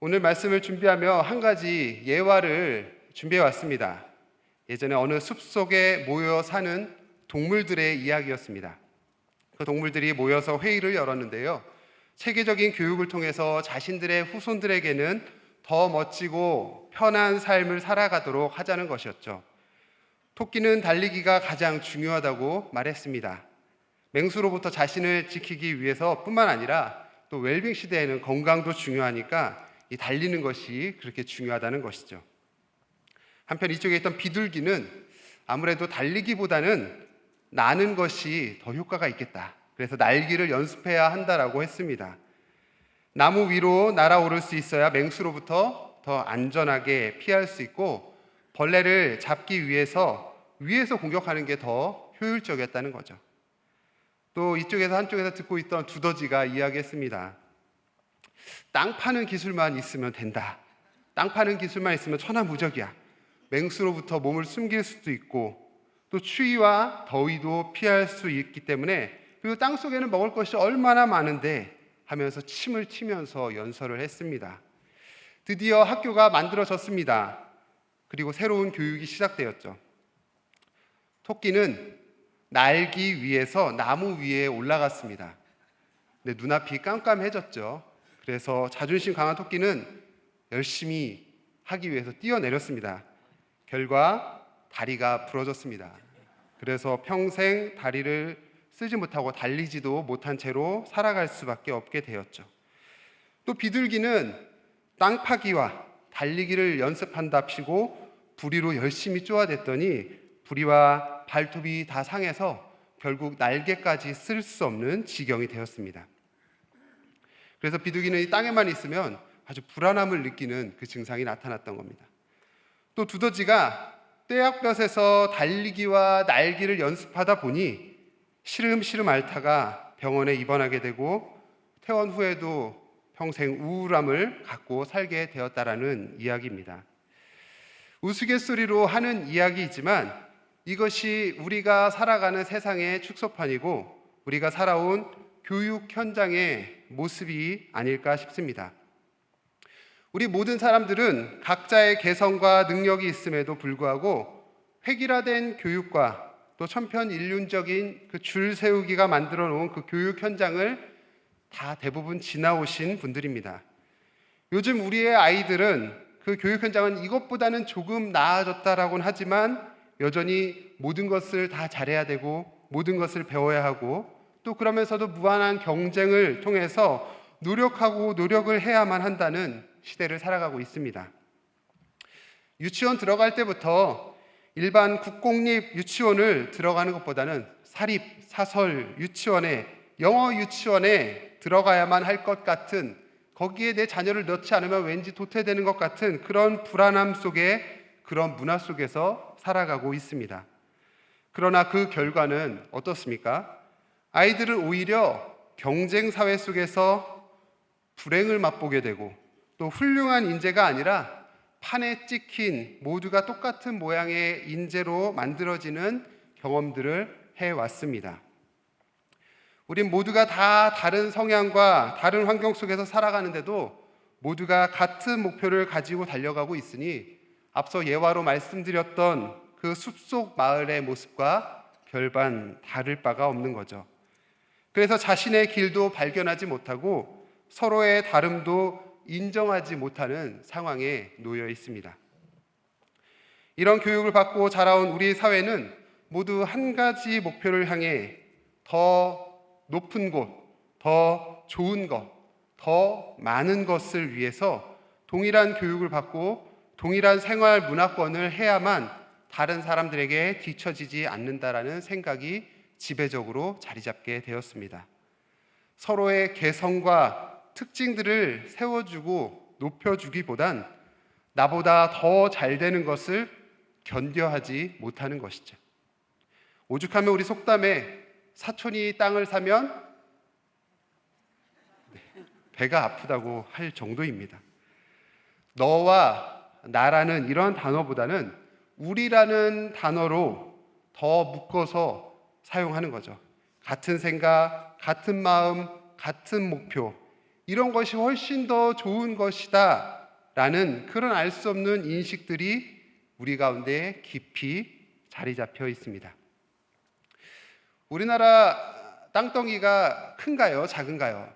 오늘 말씀을 준비하며 한 가지 예화를 준비해 왔습니다. 예전에 어느 숲속에 모여 사는 동물들의 이야기였습니다. 그 동물들이 모여서 회의를 열었는데요. 체계적인 교육을 통해서 자신들의 후손들에게는 더 멋지고 편한 삶을 살아가도록 하자는 것이었죠. 토끼는 달리기가 가장 중요하다고 말했습니다. 맹수로부터 자신을 지키기 위해서 뿐만 아니라 또 웰빙 시대에는 건강도 중요하니까 이 달리는 것이 그렇게 중요하다는 것이죠. 한편 이쪽에 있던 비둘기는 아무래도 달리기보다는 나는 것이 더 효과가 있겠다. 그래서 날기를 연습해야 한다라고 했습니다. 나무 위로 날아오를 수 있어야 맹수로부터 더 안전하게 피할 수 있고 벌레를 잡기 위해서 위에서 공격하는 게 더 효율적이었다는 거죠. 또 이쪽에서 한쪽에서 듣고 있던 두더지가 이야기했습니다. 땅 파는 기술만 있으면 된다. 땅 파는 기술만 있으면 천하무적이야. 맹수로부터 몸을 숨길 수도 있고 또 추위와 더위도 피할 수 있기 때문에, 그리고 땅속에는 먹을 것이 얼마나 많은데 하면서 침을 튀면서 연설을 했습니다. 드디어 학교가 만들어졌습니다. 그리고 새로운 교육이 시작되었죠. 토끼는 날기 위해서 나무 위에 올라갔습니다. 근데 눈앞이 깜깜해졌죠. 그래서 자존심 강한 토끼는 열심히 하기 위해서 뛰어내렸습니다. 결과 다리가 부러졌습니다. 그래서 평생 다리를 쓰지 못하고 달리지도 못한 채로 살아갈 수밖에 없게 되었죠. 또 비둘기는 땅 파기와 달리기를 연습한답시고 부리로 열심히 쪼아댔더니 부리와 발톱이 다 상해서 결국 날개까지 쓸 수 없는 지경이 되었습니다. 그래서 비둘기는 이 땅에만 있으면 아주 불안함을 느끼는 그 증상이 나타났던 겁니다. 또 두더지가 떼약볕에서 달리기와 날기를 연습하다 보니 시름시름 앓다가 병원에 입원하게 되고 퇴원 후에도 평생 우울함을 갖고 살게 되었다라는 이야기입니다. 우스갯소리로 하는 이야기이지만 이것이 우리가 살아가는 세상의 축소판이고 우리가 살아온 교육 현장의 모습이 아닐까 싶습니다. 우리 모든 사람들은 각자의 개성과 능력이 있음에도 불구하고 획일화된 교육과 또 천편일률적인 그 줄 세우기가 만들어 놓은 그 교육 현장을 다 대부분 지나오신 분들입니다. 요즘 우리의 아이들은 그 교육 현장은 이것보다는 조금 나아졌다라고는 하지만 여전히 모든 것을 다 잘해야 되고 모든 것을 배워야 하고 또 그러면서도 무한한 경쟁을 통해서 노력을 해야만 한다는 시대를 살아가고 있습니다. 유치원 들어갈 때부터 일반 국공립 유치원을 들어가는 것보다는 사립, 사설 유치원에, 영어 유치원에 들어가야만 할 것 같은, 거기에 내 자녀를 넣지 않으면 왠지 도태되는 것 같은 그런 불안함 속에, 그런 문화 속에서 살아가고 있습니다. 그러나 그 결과는 어떻습니까? 아이들은 오히려 경쟁 사회 속에서 불행을 맛보게 되고 또 훌륭한 인재가 아니라 판에 찍힌 모두가 똑같은 모양의 인재로 만들어지는 경험들을 해왔습니다. 우린 모두가 다 다른 성향과 다른 환경 속에서 살아가는데도 모두가 같은 목표를 가지고 달려가고 있으니 앞서 예화로 말씀드렸던 그 숲속 마을의 모습과 별반 다를 바가 없는 거죠. 그래서 자신의 길도 발견하지 못하고 서로의 다름도 인정하지 못하는 상황에 놓여 있습니다. 이런 교육을 받고 자라온 우리 사회는 모두 한 가지 목표를 향해 더 높은 곳, 더 좋은 것, 더 많은 것을 위해서 동일한 교육을 받고 동일한 생활 문화권을 해야만 다른 사람들에게 뒤처지지 않는다라는 생각이 지배적으로 자리 잡게 되었습니다. 서로의 개성과 특징들을 세워주고 높여주기보단 나보다 더 잘 되는 것을 견뎌하지 못하는 것이죠. 오죽하면 우리 속담에 사촌이 땅을 사면 배가 아프다고 할 정도입니다. 너와 나라는 이런 단어보다는 우리라는 단어로 더 묶어서 사용하는 거죠. 같은 생각, 같은 마음, 같은 목표, 이런 것이 훨씬 더 좋은 것이다 라는 그런 알 수 없는 인식들이 우리 가운데 깊이 자리 잡혀 있습니다. 우리나라 땅덩이가 큰가요? 작은가요?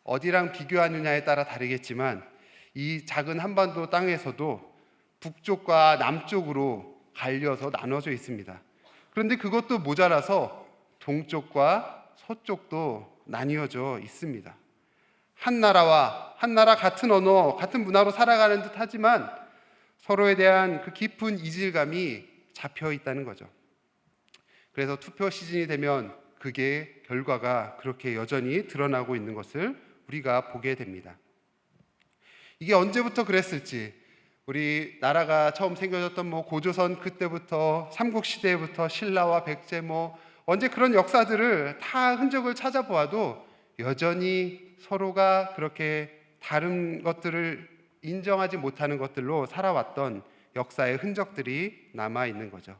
어디랑 비교하느냐에 따라 다르겠지만 이 작은 한반도 땅에서도 북쪽과 남쪽으로 갈려서 나눠져 있습니다. 그런데 그것도 모자라서 동쪽과 서쪽도 나뉘어져 있습니다. 한 나라 같은 언어, 같은 문화로 살아가는 듯 하지만 서로에 대한 그 깊은 이질감이 잡혀 있다는 거죠. 그래서 투표 시즌이 되면 그게 결과가 그렇게 여전히 드러나고 있는 것을 우리가 보게 됩니다. 이게 언제부터 그랬을지, 우리 나라가 처음 생겨졌던 고조선 그때부터 삼국시대부터 신라와 백제 언제 그런 역사들을 다 흔적을 찾아보아도 여전히 서로가 그렇게 다른 것들을 인정하지 못하는 것들로 살아왔던 역사의 흔적들이 남아 있는 거죠.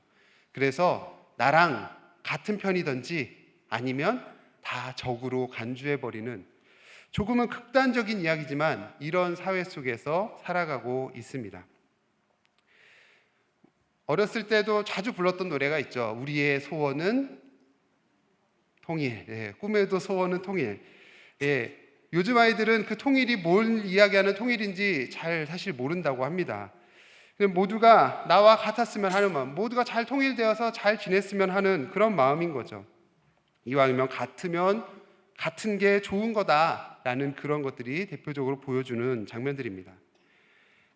그래서 나랑 같은 편이든지 아니면 다 적으로 간주해버리는 조금은 극단적인 이야기지만 이런 사회 속에서 살아가고 있습니다. 어렸을 때도 자주 불렀던 노래가 있죠. 우리의 소원은 통일, 꿈에도 소원은 통일. 요즘 아이들은 그 통일이 뭘 이야기하는 통일인지 잘 사실 모른다고 합니다. 모두가 나와 같았으면 하는 마음, 모두가 잘 통일되어서 잘 지냈으면 하는 그런 마음인 거죠. 이왕이면 같은 게 좋은 거다라는 그런 것들이 대표적으로 보여주는 장면들입니다.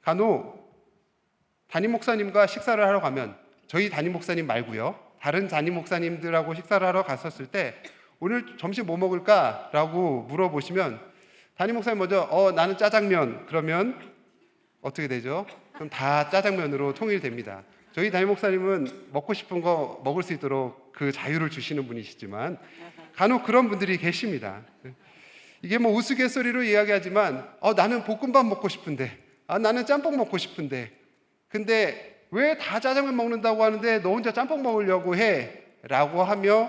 간혹 담임 목사님과 식사를 하러 가면, 저희 담임 목사님 말고요, 다른 담임 목사님들하고 식사를 하러 갔었을 때 오늘 점심 뭐 먹을까? 라고 물어보시면 담임 목사님 먼저 나는 짜장면, 그러면 어떻게 되죠? 그럼 다 짜장면으로 통일됩니다. 저희 담임 목사님은 먹고 싶은 거 먹을 수 있도록 그 자유를 주시는 분이시지만 간혹 그런 분들이 계십니다. 이게 우스갯소리로 이야기하지만 나는 볶음밥 먹고 싶은데, 나는 짬뽕 먹고 싶은데, 근데 왜 다 짜장면 먹는다고 하는데 너 혼자 짬뽕 먹으려고 해? 라고 하며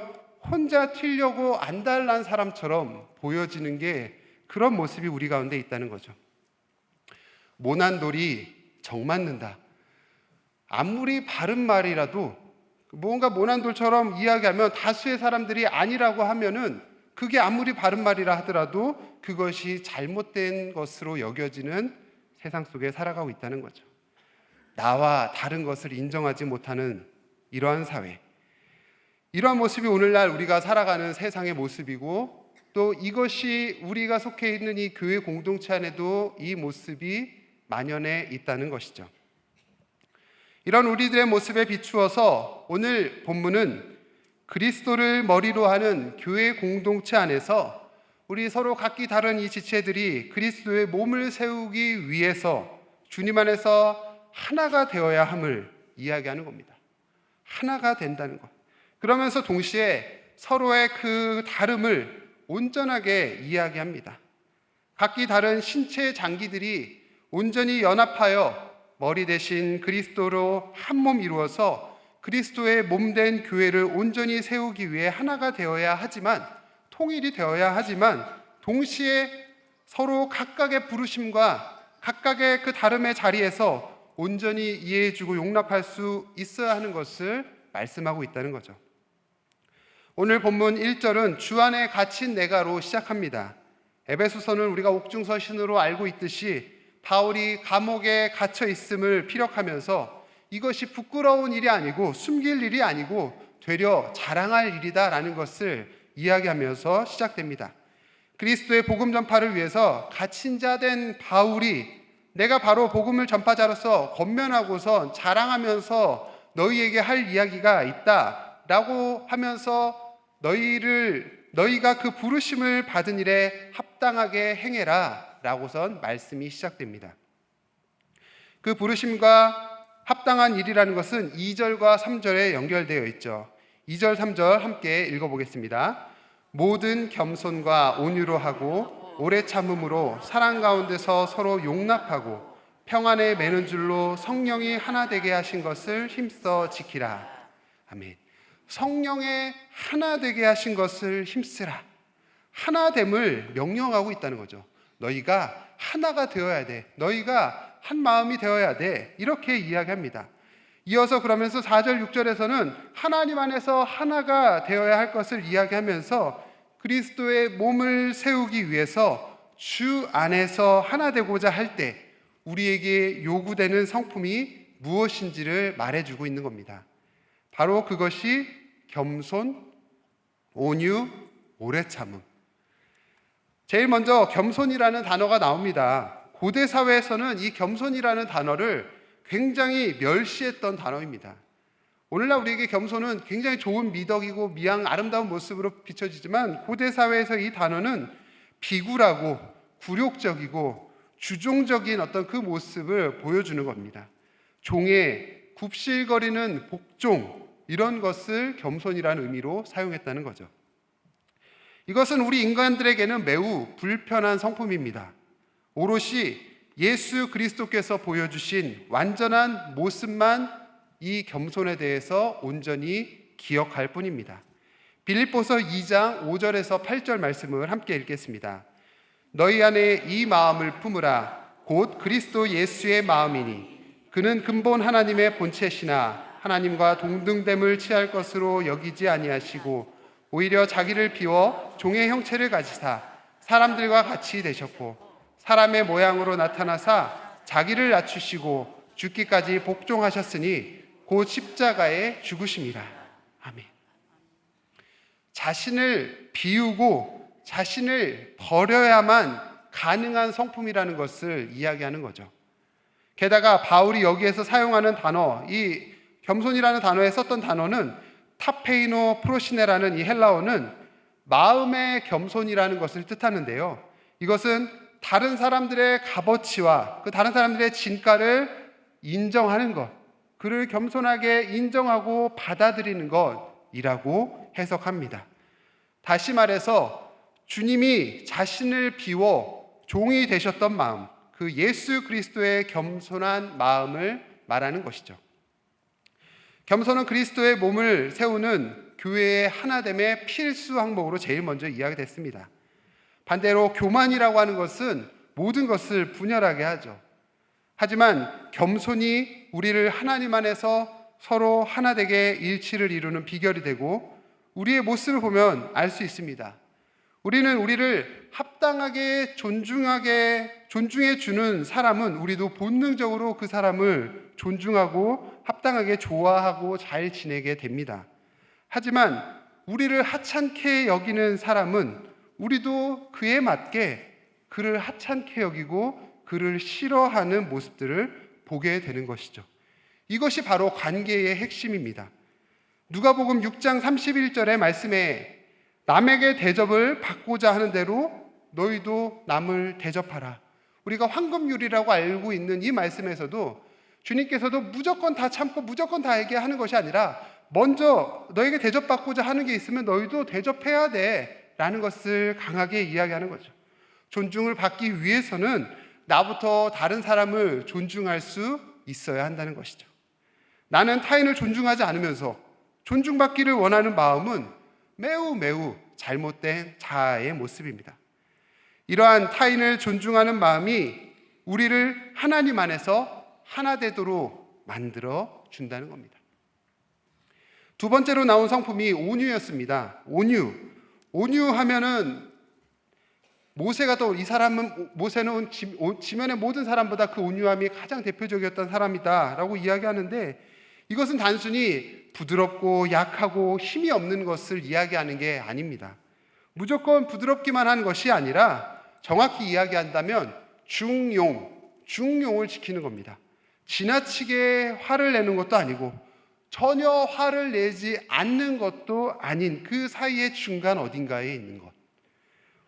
혼자 튀려고 안달난 사람처럼 보여지는 게 그런 모습이 우리 가운데 있다는 거죠. 모난 돌이 정 맞는다. 아무리 바른 말이라도 뭔가 모난 돌처럼 이야기하면 다수의 사람들이 아니라고 하면은 그게 아무리 바른 말이라 하더라도 그것이 잘못된 것으로 여겨지는 세상 속에 살아가고 있다는 거죠. 나와 다른 것을 인정하지 못하는 이러한 사회, 이러한 모습이 오늘날 우리가 살아가는 세상의 모습이고, 또 이것이 우리가 속해 있는 이 교회 공동체 안에도 이 모습이 만연해 있다는 것이죠. 이런 우리들의 모습에 비추어서 오늘 본문은 그리스도를 머리로 하는 교회 공동체 안에서 우리 서로 각기 다른 이 지체들이 그리스도의 몸을 세우기 위해서 주님 안에서 하나가 되어야 함을 이야기하는 겁니다. 하나가 된다는 것. 그러면서 동시에 서로의 그 다름을 온전하게 이야기합니다. 각기 다른 신체 장기들이 온전히 연합하여 머리 대신 그리스도로 한 몸 이루어서 그리스도의 몸된 교회를 온전히 세우기 위해 하나가 되어야 하지만, 통일이 되어야 하지만 동시에 서로 각각의 부르심과 각각의 그 다름의 자리에서 온전히 이해해주고 용납할 수 있어야 하는 것을 말씀하고 있다는 거죠. 오늘 본문 1절은 주 안에 갇힌 내가로 시작합니다. 에베소서는 우리가 옥중서신으로 알고 있듯이 바울이 감옥에 갇혀 있음을 피력하면서 이것이 부끄러운 일이 아니고 숨길 일이 아니고 되려 자랑할 일이다라는 것을 이야기하면서 시작됩니다. 그리스도의 복음 전파를 위해서 갇힌 자 된 바울이 내가 바로 복음을 전파자로서 권면하고서 자랑하면서 너희에게 할 이야기가 있다라고 하면서 너희가 그 부르심을 받은 일에 합당하게 행해라 라고선 말씀이 시작됩니다. 그 부르심과 합당한 일이라는 것은 2절과 3절에 연결되어 있죠. 2절, 3절 함께 읽어보겠습니다. 모든 겸손과 온유로 하고 오래 참음으로 사랑 가운데서 서로 용납하고 평안에 매는 줄로 성령이 하나 되게 하신 것을 힘써 지키라. 아멘. 성령의 하나 되게 하신 것을 힘쓰라. 하나됨을 명령하고 있다는 거죠. 너희가 하나가 되어야 돼. 너희가 한 마음이 되어야 돼. 이렇게 이야기합니다. 이어서 그러면서 4절, 6절에서는 하나님 안에서 하나가 되어야 할 것을 이야기하면서 그리스도의 몸을 세우기 위해서 주 안에서 하나 되고자 할 때 우리에게 요구되는 성품이 무엇인지를 말해주고 있는 겁니다. 바로 그것이 겸손, 온유, 오래 참음. 제일 먼저 겸손이라는 단어가 나옵니다. 고대 사회에서는 이 겸손이라는 단어를 굉장히 멸시했던 단어입니다. 오늘날 우리에게 겸손은 굉장히 좋은 미덕이고 아름다운 모습으로 비춰지지만 고대 사회에서 이 단어는 비굴하고 굴욕적이고 주종적인 어떤 그 모습을 보여주는 겁니다. 종의 굽실거리는 복종, 이런 것을 겸손이라는 의미로 사용했다는 거죠. 이것은 우리 인간들에게는 매우 불편한 성품입니다. 오롯이 예수 그리스도께서 보여주신 완전한 모습만 이 겸손에 대해서 온전히 기억할 뿐입니다. 빌립보서 2장 5절에서 8절 말씀을 함께 읽겠습니다. 너희 안에 이 마음을 품으라. 곧 그리스도 예수의 마음이니 그는 근본 하나님의 본체시나 하나님과 동등됨을 취할 것으로 여기지 아니하시고 오히려 자기를 비워 종의 형체를 가지사 사람들과 같이 되셨고 사람의 모양으로 나타나사 자기를 낮추시고 죽기까지 복종하셨으니 곧 십자가에 죽으심이라. 아멘. 자신을 비우고 자신을 버려야만 가능한 성품이라는 것을 이야기하는 거죠. 게다가 바울이 여기에서 사용하는 단어, 이 겸손이라는 단어에 썼던 단어는 타페이노 프로시네라는 이 헬라어는 마음의 겸손이라는 것을 뜻하는데요. 이것은 다른 사람들의 값어치와 그 다른 사람들의 진가를 인정하는 것, 그를 겸손하게 인정하고 받아들이는 것이라고 해석합니다. 다시 말해서 주님이 자신을 비워 종이 되셨던 마음, 그 예수 그리스도의 겸손한 마음을 말하는 것이죠. 겸손은 그리스도의 몸을 세우는 교회의 하나됨의 필수 항목으로 제일 먼저 이야기됐습니다. 반대로 교만이라고 하는 것은 모든 것을 분열하게 하죠. 하지만 겸손이 우리를 하나님 안에서 서로 하나 되게 일치를 이루는 비결이 되고 우리의 모습을 보면 알 수 있습니다. 우리는 우리를 합당하게 존중해 주는 사람은 우리도 본능적으로 그 사람을 존중하고 합당하게 좋아하고 잘 지내게 됩니다. 하지만 우리를 하찮게 여기는 사람은 우리도 그에 맞게 그를 하찮게 여기고 그를 싫어하는 모습들을 보게 되는 것이죠. 이것이 바로 관계의 핵심입니다. 누가복음 6장 31절의 말씀에 남에게 대접을 받고자 하는 대로 너희도 남을 대접하라. 우리가 황금률이라고 알고 있는 이 말씀에서도 주님께서도 무조건 다 참고 무조건 다 얘기하는 것이 아니라 먼저 너에게 대접받고자 하는 게 있으면 너희도 대접해야 돼 라는 것을 강하게 이야기하는 거죠. 존중을 받기 위해서는 나부터 다른 사람을 존중할 수 있어야 한다는 것이죠. 나는 타인을 존중하지 않으면서 존중받기를 원하는 마음은 매우 잘못된 자아의 모습입니다. 이러한 타인을 존중하는 마음이 우리를 하나님 안에서 하나 되도록 만들어 준다는 겁니다. 두 번째로 나온 성품이 온유였습니다. 온유하면은 모세가 또 이 사람은 모세는 지면의 모든 사람보다 그 온유함이 가장 대표적이었던 사람이다라고 이야기하는데 이것은 단순히 부드럽고 약하고 힘이 없는 것을 이야기하는 게 아닙니다. 무조건 부드럽기만 한 것이 아니라 정확히 이야기한다면 중용을 지키는 겁니다. 지나치게 화를 내는 것도 아니고 전혀 화를 내지 않는 것도 아닌 그 사이의 중간 어딘가에 있는 것.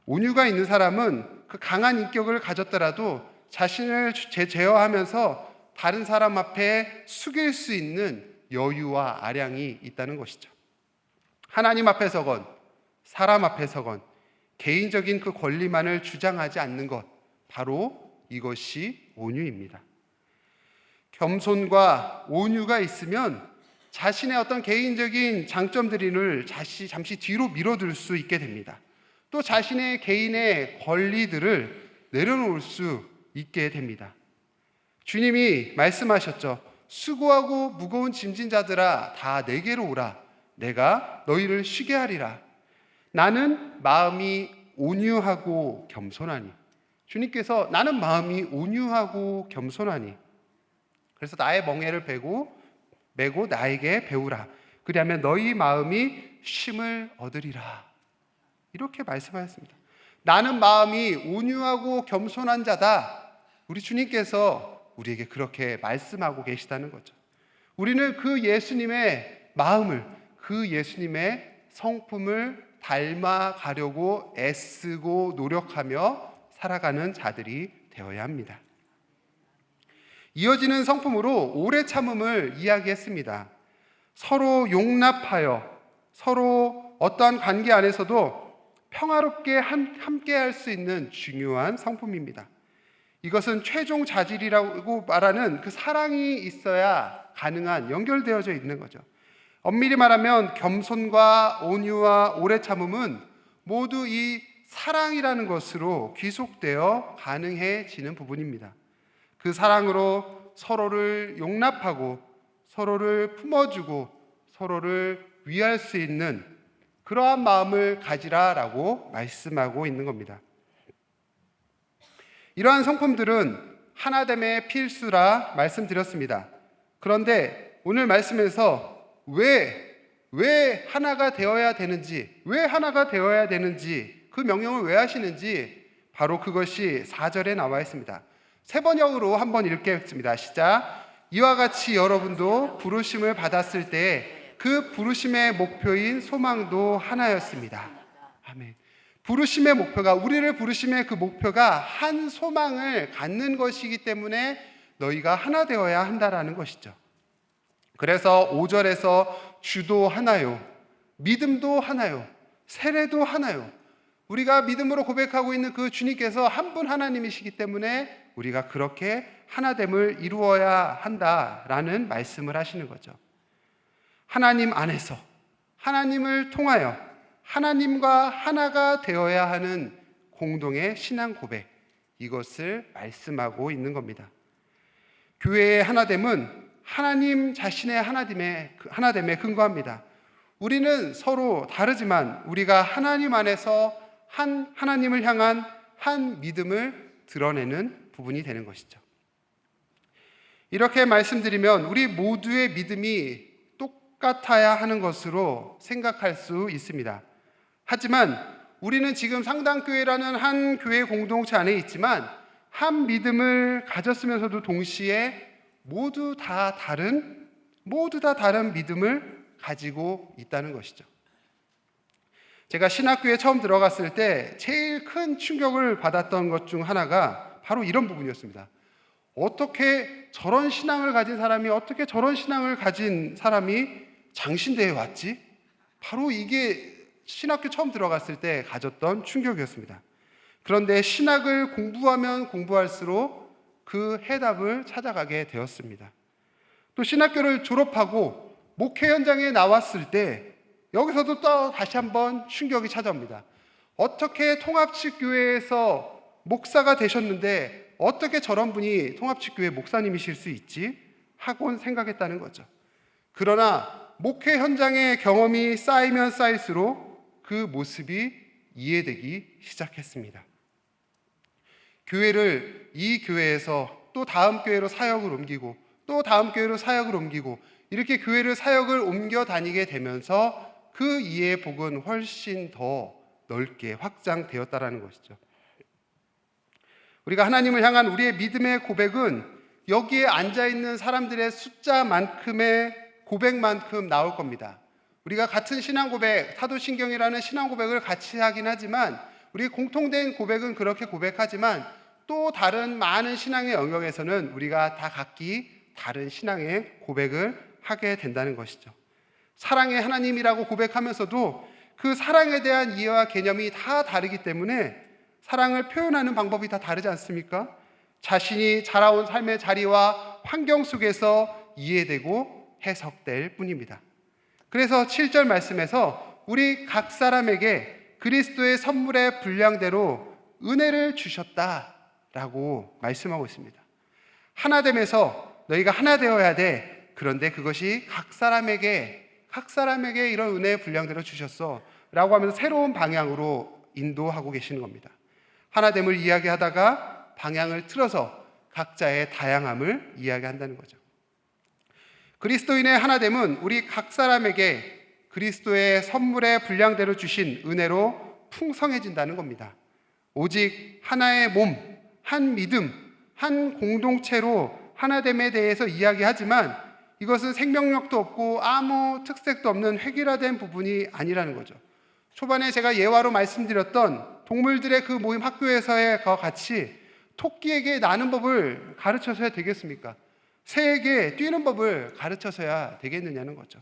온유가 있는 사람은 그 강한 인격을 가졌더라도 자신을 제어하면서 다른 사람 앞에 숙일 수 있는 여유와 아량이 있다는 것이죠. 하나님 앞에서건 사람 앞에서건 개인적인 그 권리만을 주장하지 않는 것, 바로 이것이 온유입니다. 겸손과 온유가 있으면 자신의 어떤 개인적인 장점들을 잠시 뒤로 밀어둘 수 있게 됩니다. 또 자신의 개인의 권리들을 내려놓을 수 있게 됩니다. 주님이 말씀하셨죠. 수고하고 무거운 짐진 자들아 다 내게로 오라. 내가 너희를 쉬게 하리라. 나는 마음이 온유하고 겸손하니. 주님께서 나는 마음이 온유하고 겸손하니. 그래서 나의 멍에를 메고 나에게 배우라. 그리하면 너희 마음이 쉼을 얻으리라. 이렇게 말씀하셨습니다. 나는 마음이 온유하고 겸손한 자다. 우리 주님께서 우리에게 그렇게 말씀하고 계시다는 거죠. 우리는 그 예수님의 마음을, 그 예수님의 성품을 닮아가려고 애쓰고 노력하며 살아가는 자들이 되어야 합니다. 이어지는 성품으로 오래 참음을 이야기했습니다. 서로 용납하여 서로 어떠한 관계 안에서도 평화롭게 함께할 수 있는 중요한 성품입니다. 이것은 최종 자질이라고 말하는 그 사랑이 있어야 가능한, 연결되어져 있는 거죠. 엄밀히 말하면 겸손과 온유와 오래 참음은 모두 이 사랑이라는 것으로 귀속되어 가능해지는 부분입니다. 그 사랑으로 서로를 용납하고 서로를 품어주고 서로를 위할 수 있는 그러한 마음을 가지라라고 말씀하고 있는 겁니다. 이러한 성품들은 하나됨의 필수라 말씀드렸습니다. 그런데 오늘 말씀에서 왜 하나가 되어야 되는지, 그 명령을 왜 하시는지 바로 그것이 4절에 나와 있습니다. 세 번역으로 한번 읽겠습니다. 시작. 이와 같이 여러분도 부르심을 받았을 때 그 부르심의 목표인 소망도 하나였습니다. 아멘. 부르심의 목표가, 우리를 부르심의 그 목표가 한 소망을 갖는 것이기 때문에 너희가 하나 되어야 한다라는 것이죠. 그래서 5절에서 주도 하나요, 믿음도 하나요, 세례도 하나요. 우리가 믿음으로 고백하고 있는 그 주님께서 한 분 하나님이시기 때문에 우리가 그렇게 하나됨을 이루어야 한다라는 말씀을 하시는 거죠. 하나님 안에서, 하나님을 통하여 하나님과 하나가 되어야 하는 공동의 신앙 고백, 이것을 말씀하고 있는 겁니다. 교회의 하나됨은 하나님 자신의 하나됨에 근거합니다. 우리는 서로 다르지만 우리가 하나님 안에서 한 하나님을 향한 한 믿음을 드러내는 부분이 되는 것이죠. 이렇게 말씀드리면 우리 모두의 믿음이 똑같아야 하는 것으로 생각할 수 있습니다. 하지만 우리는 지금 상당교회라는 한 교회 공동체 안에 있지만 한 믿음을 가졌으면서도 동시에 모두 다 다른 믿음을 가지고 있다는 것이죠. 제가 신학교에 처음 들어갔을 때 제일 큰 충격을 받았던 것 중 하나가 바로 이런 부분이었습니다. 어떻게 저런 신앙을 가진 사람이 장신대에 왔지? 바로 이게 신학교 처음 들어갔을 때 가졌던 충격이었습니다. 그런데 신학을 공부하면 공부할수록 그 해답을 찾아가게 되었습니다. 또 신학교를 졸업하고 목회 현장에 나왔을 때 여기서도 또 다시 한번 충격이 찾아옵니다. 어떻게 통합측교회에서 목사가 되셨는데 어떻게 저런 분이 통합측교회 목사님이실 수 있지? 하곤 생각했다는 거죠. 그러나 목회 현장의 경험이 쌓이면 쌓일수록 그 모습이 이해되기 시작했습니다. 이 교회에서 또 다음 교회로 사역을 옮기고 또 다음 교회로 사역을 옮기고 이렇게 교회를 사역을 옮겨 다니게 되면서 그 이해의 복은 훨씬 더 넓게 확장되었다라는 것이죠. 우리가 하나님을 향한 우리의 믿음의 고백은 여기에 앉아있는 사람들의 숫자만큼의 고백만큼 나올 겁니다. 우리가 같은 신앙 고백, 사도신경이라는 신앙 고백을 같이 하긴 하지만 우리 공통된 고백은 그렇게 고백하지만 또 다른 많은 신앙의 영역에서는 우리가 다 각기 다른 신앙의 고백을 하게 된다는 것이죠. 사랑의 하나님이라고 고백하면서도 그 사랑에 대한 이해와 개념이 다 다르기 때문에 사랑을 표현하는 방법이 다 다르지 않습니까? 자신이 자라온 삶의 자리와 환경 속에서 이해되고 해석될 뿐입니다. 그래서 7절 말씀에서 우리 각 사람에게 그리스도의 선물의 분량대로 은혜를 주셨다 라고 말씀하고 있습니다. 하나됨에서 너희가 하나 되어야 돼. 그런데 그것이 각 사람에게 이런 은혜의 분량대로 주셨어 라고 하면서 새로운 방향으로 인도하고 계시는 겁니다. 하나됨을 이야기하다가 방향을 틀어서 각자의 다양함을 이야기한다는 거죠. 그리스도인의 하나됨은 우리 각 사람에게 그리스도의 선물의 분량대로 주신 은혜로 풍성해진다는 겁니다. 오직 하나의 몸, 한 믿음, 한 공동체로 하나됨에 대해서 이야기하지만 이것은 생명력도 없고 아무 특색도 없는 획일화된 부분이 아니라는 거죠. 초반에 제가 예화로 말씀드렸던 동물들의 그 모임 학교에서의 것 같이 토끼에게 나는 법을 가르쳐서야 되겠습니까? 새에게 뛰는 법을 가르쳐서야 되겠느냐는 거죠.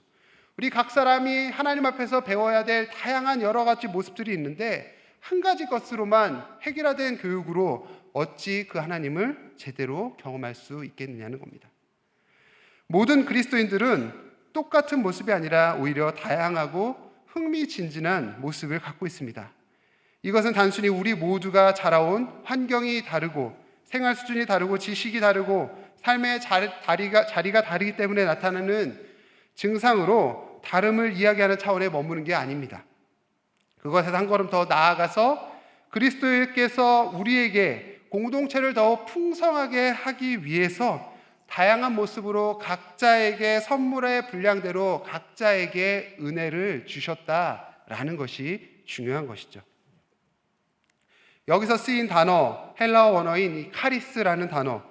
우리 각 사람이 하나님 앞에서 배워야 될 다양한 여러 가지 모습들이 있는데 한 가지 것으로만 획일화된 교육으로 어찌 그 하나님을 제대로 경험할 수 있겠느냐는 겁니다. 모든 그리스도인들은 똑같은 모습이 아니라 오히려 다양하고 흥미진진한 모습을 갖고 있습니다. 이것은 단순히 우리 모두가 자라온 환경이 다르고 생활 수준이 다르고 지식이 다르고 삶의 자리가 다르기 때문에 나타나는 증상으로 다름을 이야기하는 차원에 머무는 게 아닙니다. 그것에서 한 걸음 더 나아가서 그리스도께서 우리에게 공동체를 더 풍성하게 하기 위해서 다양한 모습으로 각자에게 선물의 분량대로 각자에게 은혜를 주셨다라는 것이 중요한 것이죠. 여기서 쓰인 단어, 헬라어 원어인 이 카리스라는 단어,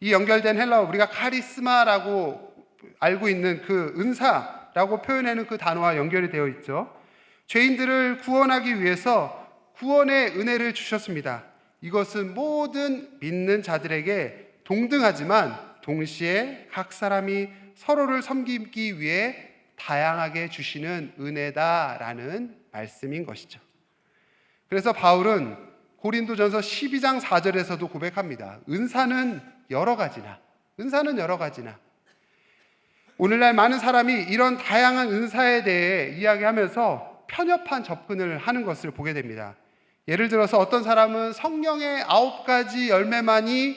이 연결된 헬라어, 우리가 카리스마라고 알고 있는 그 은사라고 표현하는 그 단어와 연결이 되어 있죠. 죄인들을 구원하기 위해서 구원의 은혜를 주셨습니다. 이것은 모든 믿는 자들에게 동등하지만 동시에 각 사람이 서로를 섬기기 위해 다양하게 주시는 은혜다라는 말씀인 것이죠. 그래서 바울은 고린도전서 12장 4절에서도 고백합니다. 은사는 여러 가지나 오늘날 많은 사람이 이런 다양한 은사에 대해 이야기하면서 편협한 접근을 하는 것을 보게 됩니다. 예를 들어서 어떤 사람은 성령의 9가지 열매만이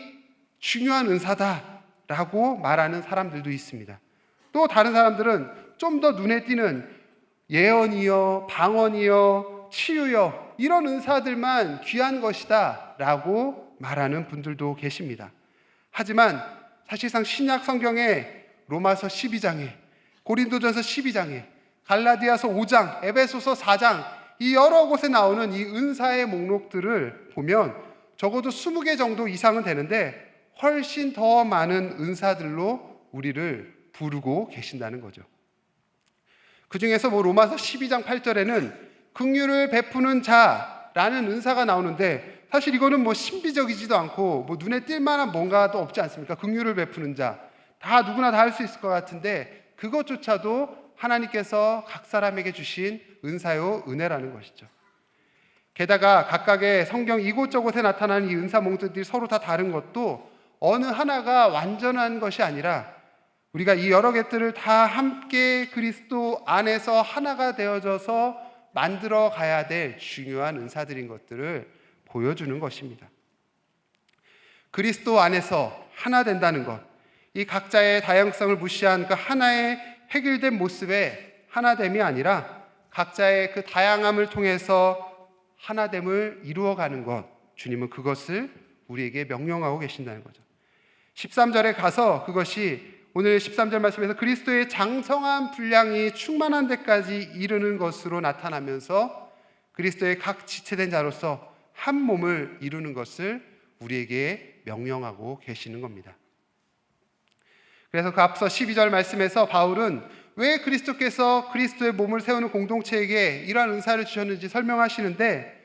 중요한 은사다라고 말하는 사람들도 있습니다. 또 다른 사람들은 좀 더 눈에 띄는 예언이요, 방언이요, 치유요, 이런 은사들만 귀한 것이다 라고 말하는 분들도 계십니다. 하지만 사실상 신약 성경에 로마서 12장에, 고린도전서 12장에, 갈라디아서 5장, 에베소서 4장, 이 여러 곳에 나오는 이 은사의 목록들을 보면 적어도 20개 정도 이상은 되는데 훨씬 더 많은 은사들로 우리를 부르고 계신다는 거죠. 그 중에서 로마서 12장 8절에는 긍휼을 베푸는 자라는 은사가 나오는데 사실 이거는 신비적이지도 않고 눈에 띌 만한 뭔가도 없지 않습니까? 긍휼을 베푸는 자, 다 누구나 다 할 수 있을 것 같은데 그것조차도 하나님께서 각 사람에게 주신 은사요 은혜라는 것이죠. 게다가 각각의 성경 이곳저곳에 나타나는 이 은사 몽들이 서로 다 다른 것도 어느 하나가 완전한 것이 아니라 우리가 이 여러 개들을 다 함께 그리스도 안에서 하나가 되어져서 만들어 가야 될 중요한 은사들인 것들을 보여주는 것입니다. 그리스도 안에서 하나 된다는 것, 이 각자의 다양성을 무시한 그 하나의 획일된 모습의 하나됨이 아니라 각자의 그 다양함을 통해서 하나됨을 이루어가는 것, 주님은 그것을 우리에게 명령하고 계신다는 거죠. 13절에 가서 그것이 오늘 13절 말씀에서 그리스도의 장성한 분량이 충만한 데까지 이르는 것으로 나타나면서 그리스도의 각 지체된 자로서 한 몸을 이루는 것을 우리에게 명령하고 계시는 겁니다. 그래서 그 앞서 12절 말씀에서 바울은 왜 그리스도께서 그리스도의 몸을 세우는 공동체에게 이러한 은사를 주셨는지 설명하시는데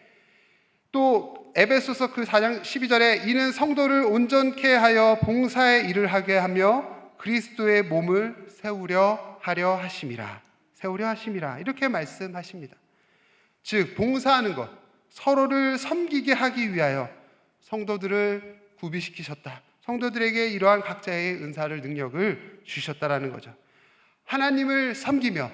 또 에베소서 그 4장 12절에 이는 성도를 온전케 하여 봉사의 일을 하게 하며 그리스도의 몸을 세우려 하심이라 이렇게 말씀하십니다. 즉 봉사하는 것, 서로를 섬기게 하기 위하여 성도들을 구비시키셨다. 성도들에게 이러한 각자의 은사를 능력을 주셨다라는 거죠. 하나님을 섬기며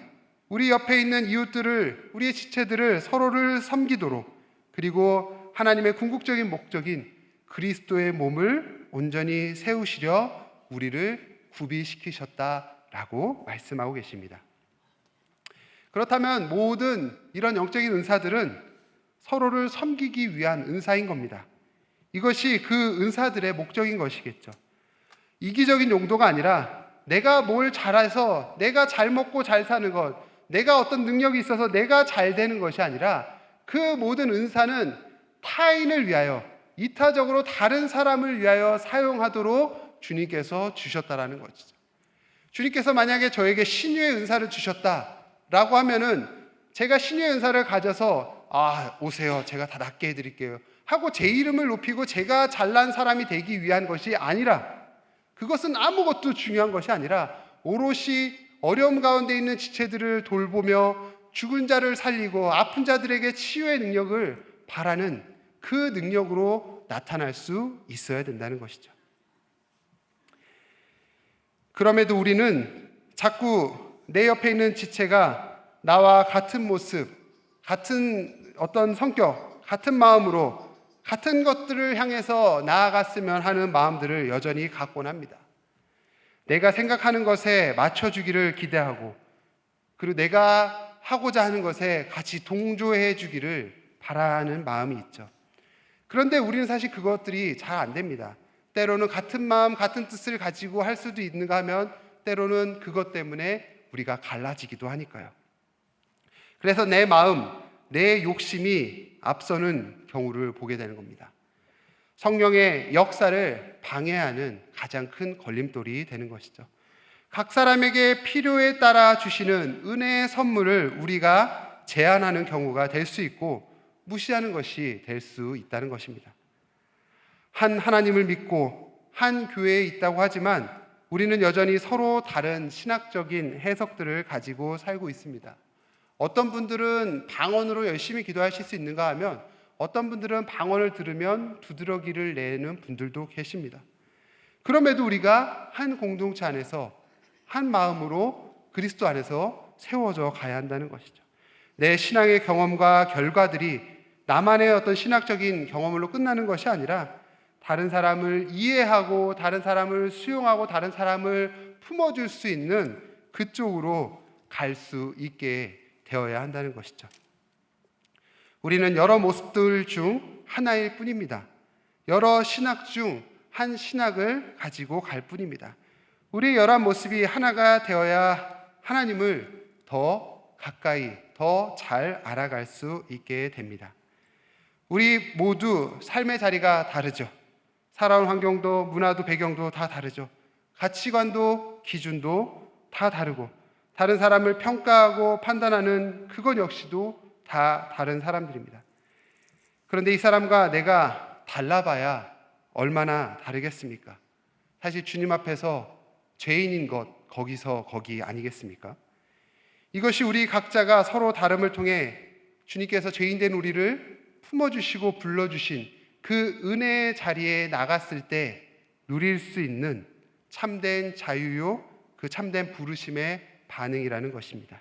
우리 옆에 있는 이웃들을, 우리의 지체들을 서로를 섬기도록, 그리고 하나님의 궁극적인 목적인 그리스도의 몸을 온전히 세우시려 우리를 구비시키셨다라고 말씀하고 계십니다. 그렇다면 모든 이런 영적인 은사들은 서로를 섬기기 위한 은사인 겁니다. 이것이 그 은사들의 목적인 것이겠죠. 이기적인 용도가 아니라 내가 뭘 잘해서 내가 잘 먹고 잘 사는 것, 내가 어떤 능력이 있어서 내가 잘 되는 것이 아니라 그 모든 은사는 타인을 위하여, 이타적으로 다른 사람을 위하여 사용하도록 주님께서 주셨다라는 것이죠. 주님께서 만약에 저에게 신유의 은사를 주셨다라고 하면은 제가 신유의 은사를 가져서 오세요, 제가 다 낫게 해드릴게요 하고 제 이름을 높이고 제가 잘난 사람이 되기 위한 것이 아니라, 그것은 아무것도 중요한 것이 아니라 오롯이 어려움 가운데 있는 지체들을 돌보며 죽은 자를 살리고 아픈 자들에게 치유의 능력을 바라는 그 능력으로 나타날 수 있어야 된다는 것이죠. 그럼에도 우리는 자꾸 내 옆에 있는 지체가 나와 같은 모습, 같은 어떤 성격, 같은 마음으로 같은 것들을 향해서 나아갔으면 하는 마음들을 여전히 갖곤 합니다. 내가 생각하는 것에 맞춰주기를 기대하고, 그리고 내가 하고자 하는 것에 같이 동조해 주기를 바라는 마음이 있죠. 그런데 우리는 사실 그것들이 잘 안 됩니다. 때로는 같은 마음, 같은 뜻을 가지고 할 수도 있는가 하면 때로는 그것 때문에 우리가 갈라지기도 하니까요. 그래서 내 마음, 내 욕심이 앞서는 경우를 보게 되는 겁니다. 성령의 역사를 방해하는 가장 큰 걸림돌이 되는 것이죠. 각 사람에게 필요에 따라 주시는 은혜의 선물을 우리가 제한하는 경우가 될 수 있고 무시하는 것이 될 수 있다는 것입니다. 한 하나님을 믿고 한 교회에 있다고 하지만 우리는 여전히 서로 다른 신학적인 해석들을 가지고 살고 있습니다. 어떤 분들은 방언으로 열심히 기도하실 수 있는가 하면 어떤 분들은 방언을 들으면 두드러기를 내는 분들도 계십니다. 그럼에도 우리가 한 공동체 안에서 한 마음으로 그리스도 안에서 세워져 가야 한다는 것이죠. 내 신앙의 경험과 결과들이 나만의 어떤 신학적인 경험으로 끝나는 것이 아니라 다른 사람을 이해하고 다른 사람을 수용하고 다른 사람을 품어줄 수 있는 그쪽으로 갈 수 있게 되어야 한다는 것이죠. 우리는 여러 모습들 중 하나일 뿐입니다. 여러 신학 중 한 신학을 가지고 갈 뿐입니다. 우리의 여러 모습이 하나가 되어야 하나님을 더 가까이, 더 잘 알아갈 수 있게 됩니다. 우리 모두 삶의 자리가 다르죠. 살아온 환경도 문화도 배경도 다 다르죠. 가치관도 기준도 다 다르고 다른 사람을 평가하고 판단하는 그것 역시도 다 다른 사람들입니다. 그런데 이 사람과 내가 달라봐야 얼마나 다르겠습니까? 사실 주님 앞에서 죄인인 것 거기서 거기 아니겠습니까? 이것이 우리 각자가 서로 다름을 통해 주님께서 죄인된 우리를 품어주시고 불러주신 그 은혜의 자리에 나갔을 때 누릴 수 있는 참된 자유요, 그 참된 부르심의 반응이라는 것입니다.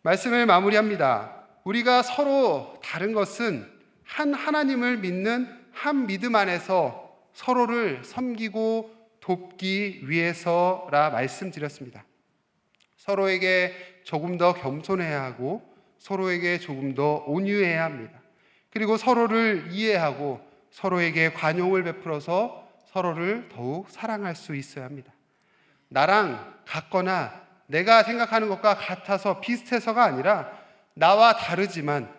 말씀을 마무리합니다. 우리가 서로 다른 것은 한 하나님을 믿는 한 믿음 안에서 서로를 섬기고 돕기 위해서라 말씀드렸습니다. 서로에게 조금 더 겸손해야 하고 서로에게 조금 더 온유해야 합니다. 그리고 서로를 이해하고 서로에게 관용을 베풀어서 서로를 더욱 사랑할 수 있어야 합니다. 나랑 같거나 내가 생각하는 것과 같아서 비슷해서가 아니라 나와 다르지만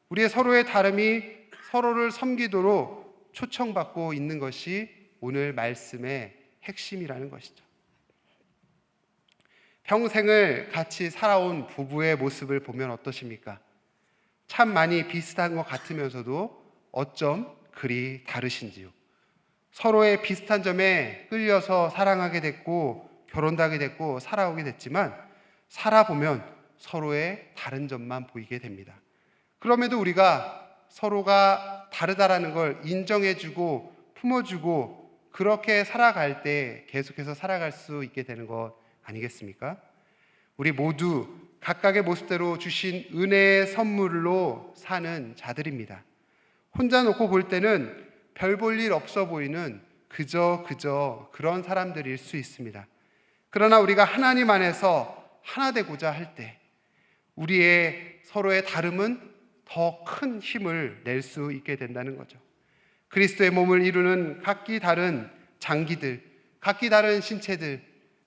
우리의 서로의 다름이 서로를 섬기도록 초청받고 있는 것이 오늘 말씀의 핵심이라는 것이죠. 평생을 같이 살아온 부부의 모습을 보면 어떠십니까? 참 많이 비슷한 것 같으면서도 어쩜 그리 다르신지요. 서로의 비슷한 점에 끌려서 사랑하게 됐고 결혼도 하게 됐고 살아오게 됐지만 살아보면 서로의 다른 점만 보이게 됩니다. 그럼에도 우리가 서로가 다르다라는 걸 인정해주고 품어주고 그렇게 살아갈 때 계속해서 살아갈 수 있게 되는 것 아니겠습니까? 우리 모두 각각의 모습대로 주신 은혜의 선물로 사는 자들입니다. 혼자 놓고 볼 때는 별 볼 일 없어 보이는 그저 그런 사람들일 수 있습니다. 그러나 우리가 하나님 안에서 하나 되고자 할 때 우리의 서로의 다름은 더 큰 힘을 낼 수 있게 된다는 거죠. 그리스도의 몸을 이루는 각기 다른 장기들, 각기 다른 신체들,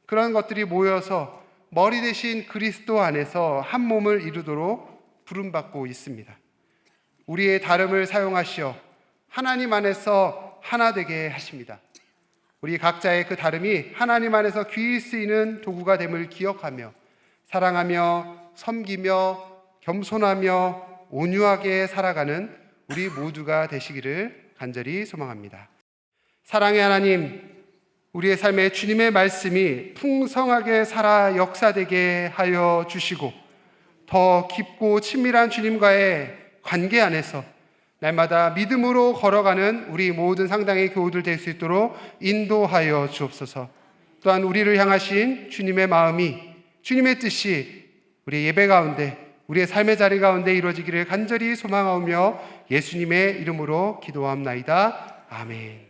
그런 것들이 모여서 머리 대신 그리스도 안에서 한 몸을 이루도록 부름받고 있습니다. 우리의 다름을 사용하시어 하나님 안에서 하나 되게 하십니다. 우리 각자의 그 다름이 하나님 안에서 귀히 쓰이는 도구가 됨을 기억하며 사랑하며 섬기며 겸손하며 온유하게 살아가는 우리 모두가 되시기를 간절히 소망합니다. 사랑의 하나님, 우리의 삶에 주님의 말씀이 풍성하게 살아 역사되게 하여 주시고 더 깊고 친밀한 주님과의 관계 안에서 날마다 믿음으로 걸어가는 우리 모든 상당의 교우들 될 수 있도록 인도하여 주옵소서. 또한 우리를 향하신 주님의 마음이, 주님의 뜻이 우리 예배 가운데, 우리의 삶의 자리 가운데 이루어지기를 간절히 소망하오며 예수님의 이름으로 기도합나이다. 아멘.